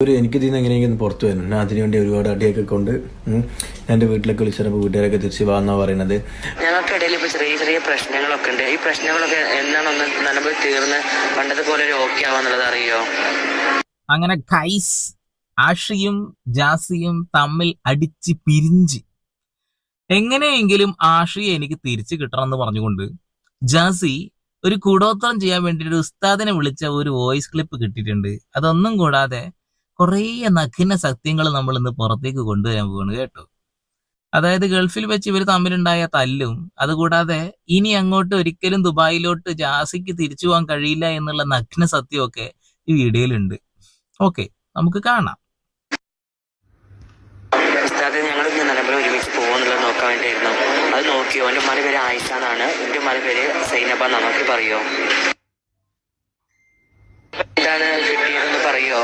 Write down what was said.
എനിക്ക് ഇതിൽ നിന്ന് എങ്ങനെയെങ്കിലും പുറത്തു വരണം. ഞാൻ അതിനുവേണ്ടി ഒരുപാട് അടിയൊക്കെ കൊണ്ട് എൻ്റെ വീട്ടിലൊക്കെ വിളിച്ചപ്പോൾ വീട്ടുകാരൊക്കെ തിരിച്ച് വാന്നാ പറയുന്നത്. ഞങ്ങൾക്കിടയിൽ ഇപ്പൊ ചെറിയ ചെറിയ പ്രശ്നങ്ങളൊക്കെ ഉണ്ട്. ഈ പ്രശ്നങ്ങളൊക്കെ എന്നാണ് നല്ലപോലെ തീർന്ന് പണ്ടത്തെ പോലെ ഒരു ഓക്കെ ആവാന്നുള്ളത് അറിയോ? അങ്ങനെ ഗൈസ് ആഷിയും ജാസിയും തമ്മിൽ അടിച്ച് പിരിഞ്ച് എങ്ങനെയെങ്കിലും ആഷിയെ എനിക്ക് തിരിച്ചു കിട്ടണമെന്ന് പറഞ്ഞുകൊണ്ട് ജാസി ഒരു കൂടോത്രം ചെയ്യാൻ വേണ്ടി ഒരു ഉസ്താദിനെ വിളിച്ച ഒരു വോയിസ് ക്ലിപ്പ് കിട്ടിയിട്ടുണ്ട്. അതൊന്നും കൂടാതെ കുറേ നഗ്ന സത്യങ്ങൾ നമ്മൾ ഇന്ന് പുറത്തേക്ക് കൊണ്ടുവരാൻ പോവാണ് കേട്ടോ. അതായത് ഗൾഫിൽ വെച്ച് ഇവർ തമ്മിലുണ്ടായ തല്ലും, അതുകൂടാതെ ഇനി അങ്ങോട്ട് ഒരിക്കലും ദുബായിലോട്ട് ജാസിക്ക് തിരിച്ചു പോകാൻ കഴിയില്ല എന്നുള്ള നഗ്ന സത്യമൊക്കെ ഈ വീഡിയോയിലുണ്ട്. ഓക്കെ, നമുക്ക് കാണാം. ഞങ്ങൾ നിലമ്പൂർ ഒരുമിച്ച് പോകുന്നുള്ളത് നോക്കാൻ വേണ്ടിയായിരുന്നു. അത് നോക്കിയോ? എൻ്റെ ഉമ്മാൻ്റെ പേര് ആയിഷ എന്നാണ്, എൻ്റെ ഉമ്മാൻ്റെ പേര് സൈനബ എന്നാണ്. നോക്കി പറയോ എന്താണ് കിട്ടിയതെന്ന് പറയോ?